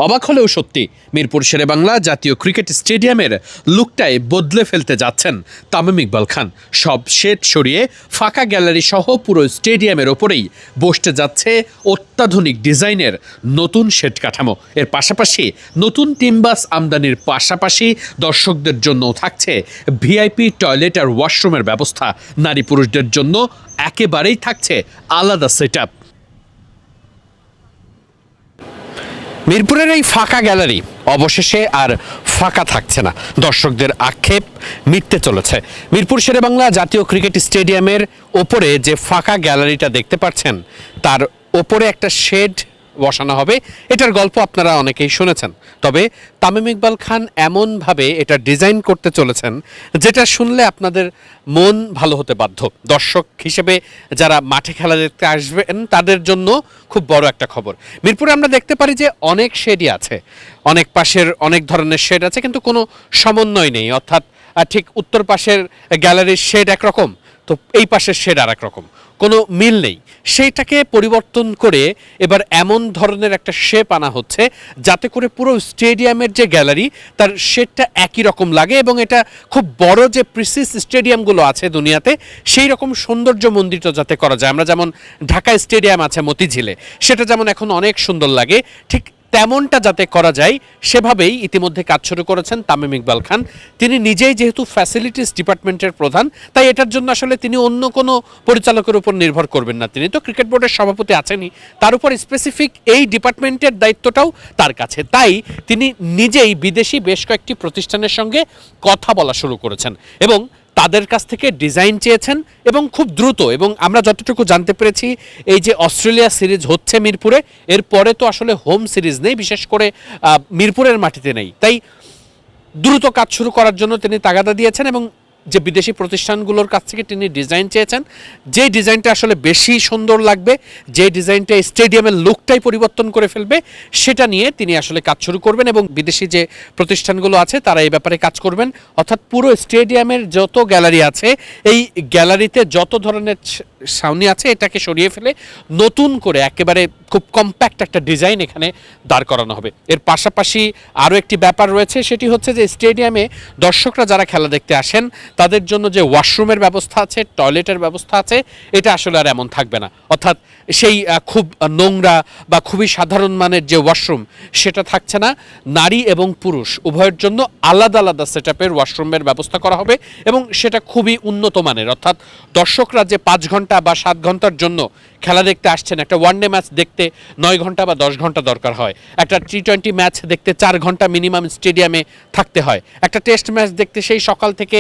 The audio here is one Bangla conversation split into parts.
অবাক হলেও সত্যি, মিরপুর শেরেবাংলা জাতীয় ক্রিকেট স্টেডিয়ামের লুকটাই বদলে ফেলতে যাচ্ছেন তামিম ইকবাল খান। সব শেড সরিয়ে ফাঁকা গ্যালারি সহ পুরো স্টেডিয়ামের ওপরেই বসতে যাচ্ছে অত্যাধুনিক ডিজাইনের নতুন শেড কাঠামো। এর পাশাপাশি নতুন টিম বাস আমদানির পাশাপাশি দর্শকদের জন্য থাকছে ভিআইপি টয়লেট আর ওয়াশরুমের ব্যবস্থা। নারী পুরুষদের জন্য একেবারেই থাকছে আলাদা সেটআপ। মিরপুরের এই ফাঁকা গ্যালারি অবশেষে আর ফাঁকা থাকছে না, দর্শকদের আক্ষেপ মিটতে চলেছে। মিরপুর শেরেবাংলা জাতীয় ক্রিকেট স্টেডিয়ামের ওপরে যে ফাঁকা গ্যালারিটা দেখতে পাচ্ছেন, তার ওপরে একটা শেড বসানো হবে। এটার গল্প আপনারা অনেকেই শুনেছেন, তবে তামিম ইকবাল খান এমনভাবে এটা ডিজাইন করতে চলেছেন যেটা শুনলে আপনাদের মন ভালো হতে বাধ্য। দর্শক হিসেবে যারা মাঠে খেলা দেখতে আসবেন তাদের জন্য খুব বড় একটা খবর। মিরপুরে আমরা দেখতে পারি যে অনেক শেডই আছে, অনেক পাশের অনেক ধরনের শেড আছে, কিন্তু কোনো সমন্বয় নেই। অর্থাৎ ঠিক উত্তর পাশের গ্যালারির শেড একরকম, তো এই পাশের শেড আর এক রকম, কোনো মিল নেই। সেইটাকে পরিবর্তন করে এবার এমন ধরনের একটা শেপ আনা হচ্ছে যাতে করে পুরো স্টেডিয়ামের যে গ্যালারি তার শেডটা একই রকম লাগে, এবং এটা খুব বড় যে প্রিসিস স্টেডিয়ামগুলো আছে দুনিয়াতে সেই রকম সৌন্দর্যমণ্ডিত যাতে করা যায়। আমরা যেমন ঢাকা স্টেডিয়াম আছে মতিঝিলে, সেটা যেমন এখন অনেক সুন্দর লাগে, ঠিক তেমনটা যাতে করা যায় সেভাবেই ইতিমধ্যে কাজ শুরু করেছেন তামিম ইকবাল খান। তিনি নিজেই যেহেতু ফ্যাসিলিটিস ডিপার্টমেন্টের প্রধান, তাই এটার জন্য আসলে তিনি অন্য কোনো পরিচালকের উপর নির্ভর করবেন না। তিনি তো ক্রিকেট বোর্ডের সভাপতি আছেনই, তার উপর স্পেসিফিক এই ডিপার্টমেন্টের দায়িত্বটাও তার কাছে। তাই তিনি নিজেই বিদেশি বেশ কয়েকটি প্রতিষ্ঠানের সঙ্গে কথা বলা শুরু করেছেন এবং তাদের কাছ থেকে ডিজাইন চেয়েছেন, এবং খুব দ্রুত। এবং আমরা যতটুকু জানতে পেরেছি, এই যে অস্ট্রেলিয়া সিরিজ হচ্ছে মিরপুরে, এরপরে তো আসলে হোম সিরিজ নেই, বিশেষ করে মিরপুরের মাটিতে নেই। তাই দ্রুত কাজ শুরু করার জন্য তিনি তাগাদা দিয়েছেন এবং যে বিদেশি প্রতিষ্ঠানগুলোর কাছ থেকে তিনি ডিজাইন চেয়েছেন, যে ডিজাইনটা আসলে বেশি সুন্দর লাগবে, যে ডিজাইনটা স্টেডিয়ামের লুকটাই পরিবর্তন করে ফেলবে, সেটা নিয়ে তিনি আসলে কাজ শুরু করবেন। এবং বিদেশি যে প্রতিষ্ঠানগুলো আছে তারা এই ব্যাপারে কাজ করবেন। অর্থাৎ পুরো স্টেডিয়ামের যত গ্যালারি আছে, এই গ্যালারিতে যত ধরনের ছাউনি আছে এটাকে সরিয়ে ফেলে নতুন করে একেবারে খুব কম্প্যাক্ট একটা ডিজাইন এখানে দাঁড় করানো হবে। এর পাশাপাশি আরও একটি ব্যাপার রয়েছে, সেটি হচ্ছে যে স্টেডিয়ামে দর্শকরা যারা খেলা দেখতে আসেন তাদের জন্য যে ওয়াশরুমের ব্যবস্থা আছে, টয়লেটের ব্যবস্থা আছে, এটা আসলে আর এমন থাকবে না। অর্থাৎ সেই খুব নোংরা বা খুবই সাধারণ মানের যে ওয়াশরুম, সেটা থাকছে না। নারী এবং পুরুষ উভয়ের জন্য আলাদা আলাদা সেটআপের ওয়াশরুমের ব্যবস্থা করা হবে, এবং সেটা খুবই উন্নত মানের। অর্থাৎ দর্শকরা যে 5 ঘন্টা বা 7 ঘন্টার জন্য খেলা দেখতে আসছেন, একটা ওয়ানডে ম্যাচ দেখতে 9 ঘন্টা বা 10 ঘন্টা দরকার হয়, একটা T20 ম্যাচ দেখতে 4 ঘন্টা মিনিমাম স্টেডিয়ামে থাকতে হয়, একটা টেস্ট ম্যাচ দেখতে সেই সকাল থেকে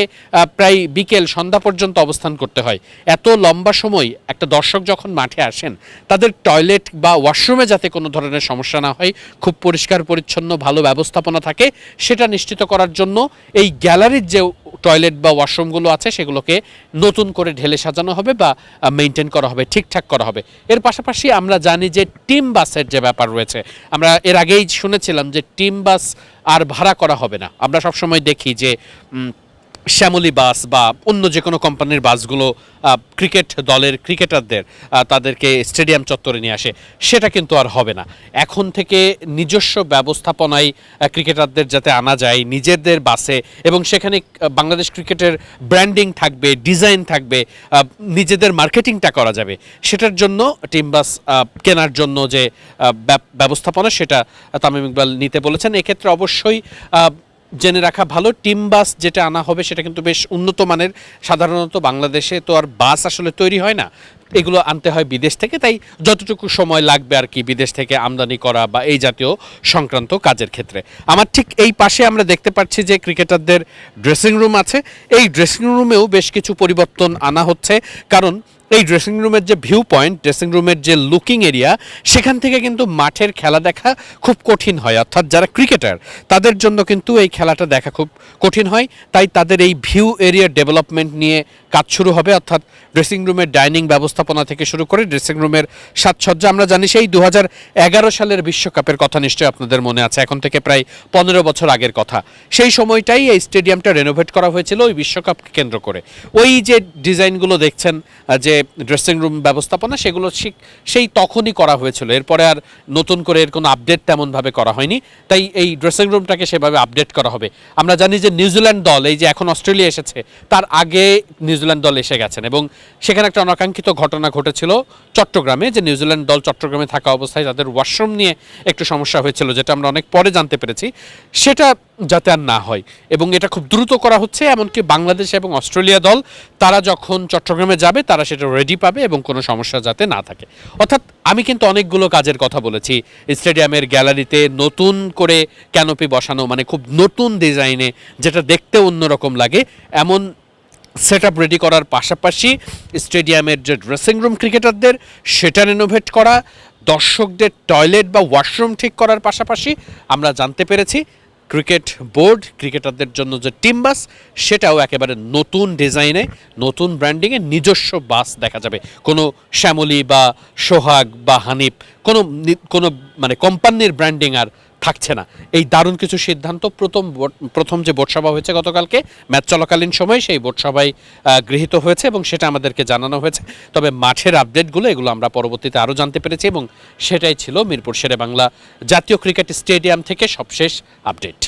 প্রায় বিকেল সন্ধ্যা পর্যন্ত অবস্থান করতে হয়। এত লম্বা সময় একটা দর্শক যখন মাঠে আসেন, তাদের টয়লেট বা ওয়াশরুমে যাতে কোনো ধরনের সমস্যা না হয়, খুব পরিষ্কার পরিচ্ছন্ন ভালো ব্যবস্থাপনা থাকে, সেটা নিশ্চিত করার জন্য এই গ্যালারির যে টয়লেট বা ওয়াশরুমগুলো আছে সেগুলোকে নতুন করে ঢেলে সাজানো হবে বা মেনটেন করা হবে, ঠিকঠাক করা হবে। এর পাশাপাশি আমরা জানি যে টিম বাসের যে ব্যাপার রয়েছে, আমরা এর আগেই শুনেছিলাম যে টিম বাস আর ভাড়া করা হবে না। আমরা সবসময় দেখি যে শ্যামলী বাস বা অন্য যে কোনো কোম্পানির বাসগুলো ক্রিকেট দলের ক্রিকেটারদের তাদেরকে স্টেডিয়াম চত্বরে নিয়ে আসে, সেটা কিন্তু আর হবে না। এখন থেকে নিজস্ব ব্যবস্থাপনায় ক্রিকেটারদের যাতে আনা যায় নিজেদের বাসে, এবং সেখানে বাংলাদেশ ক্রিকেটের ব্র্যান্ডিং থাকবে, ডিজাইন থাকবে, নিজেদের মার্কেটিংটা করা যাবে, সেটার জন্য টিম বাস কেনার জন্য যে ব্যবস্থাপনা, সেটা তামিম ইকবাল নিতে বলেছেন। এক্ষেত্রে অবশ্যই জেনে রাখা ভালো, টিম বাস যেটা আনা হবে সেটা কিন্তু বেশ উন্নত মানের। সাধারণত বাংলাদেশে তো আর বাস আসলে তৈরি হয় না, এগুলো আনতে হয় বিদেশ থেকে। তাই যতটুকু সময় লাগবে আর কি বিদেশ থেকে আমদানি করা বা এই জাতীয় সংক্রান্ত কাজের ক্ষেত্রে। আমার ঠিক এই পাশে আমরা দেখতে পাচ্ছি যে ক্রিকেটারদের ড্রেসিং রুম আছে। এই ড্রেসিং রুমেও বেশ কিছু পরিবর্তন আনা হচ্ছে, কারণ এই ড্রেসিং রুমের যে ভিউ পয়েন্ট, ড্রেসিং রুমের যে লুকিং এরিয়া, সেখান থেকে কিন্তু মাঠের খেলা দেখা খুব কঠিন হয়। অর্থাৎ যারা ক্রিকেটার তাদের জন্য কিন্তু এই খেলাটা দেখা খুব কঠিন হয়। তাই তাদের এই ভিউ এরিয়া ডেভেলপমেন্ট নিয়ে কাজ শুরু হবে। অর্থাৎ ড্রেসিং রুমের ডাইনিং ব্যবস্থাপনা থেকে শুরু করে ড্রেসিং রুমের সাজসজ্জা। আমরা জানি সেই 2011 সালের বিশ্বকাপের কথা নিশ্চয়ই আপনাদের মনে আছে, এখন থেকে প্রায় 15 বছর আগের কথা। সেই সময়টাই এই স্টেডিয়ামটা রেনোভেট করা হয়েছিল ওই বিশ্বকাপকে কেন্দ্র করে। ওই যে ডিজাইনগুলো দেখছেন, যে ড্রেসিং রুম ব্যবস্থাপনা সেগুলো সেই তখনই করা হয়েছিল, এরপরে আর নতুন করে এর কোনো আপডেট তেমনভাবে করা হয়নি। তাই এই ড্রেসিং রুমটাকে সেভাবে আপডেট করা হবে। আমরা জানি যে নিউজিল্যান্ড দল এই যে এখন অস্ট্রেলিয়া এসেছে তার আগে নিউজিল্যান্ড দল এসে গেছেন এবং সেখানে একটা অনাকাঙ্ক্ষিত ঘটনা ঘটেছিল চট্টগ্রামে, যে নিউজিল্যান্ড দল চট্টগ্রামে থাকা অবস্থায় তাদের ওয়াশরুম নিয়ে একটু সমস্যা হয়েছিল, যেটা আমরা অনেক পরে জানতে পেরেছি। সেটা যাতে আর না হয় এবং এটা খুব দ্রুত করা হচ্ছে, এমনকি বাংলাদেশ এবং অস্ট্রেলিয়া দল তারা যখন চট্টগ্রামে যাবে তারা সেটা রেডি পাবে এবং কোনো সমস্যা যাতে না থাকে। অর্থাৎ আমি কিন্তু অনেকগুলো কাজের কথা বলেছি। স্টেডিয়ামের গ্যালারিতে নতুন করে ক্যানোপি বসানো, মানে খুব নতুন ডিজাইনে যেটা দেখতে অন্যরকম লাগে এমন সেট আপ রেডি করার পাশাপাশি স্টেডিয়ামের যে ড্রেসিং রুম ক্রিকেটারদের সেটা রেনোভেট করা, দর্শকদের টয়লেট বা ওয়াশরুম ঠিক করার পাশাপাশি আমরা জানতে পেরেছি ক্রিকেট বোর্ড ক্রিকেটারদের জন্য যে টিম বাস সেটাও একেবারে নতুন ডিজাইনে, নতুন ব্র্যান্ডিংয়ে নিজস্ব বাস দেখা যাবে। কোনো শ্যামলী বা সোহাগ বা হানিফ কোনো মানে কোম্পানির ব্র্যান্ডিং আর থাকছে না। এই দারুণ কিছু সিদ্ধান্ত প্রথম যে বোর্ড সভা হয়েছে গতকালকে ম্যাচ চলাকালীন সময় সেই বোর্ড সভায় গৃহীত হয়েছে এবং সেটা আমাদেরকে জানানো হয়েছে। তবে মাঠের আপডেটগুলো এগুলো আমরা পরবর্তীতে আরও জানতে পেরেছি এবং সেটাই ছিল মিরপুর শেরেবাংলা জাতীয় ক্রিকেট স্টেডিয়াম থেকে সবশেষ আপডেট।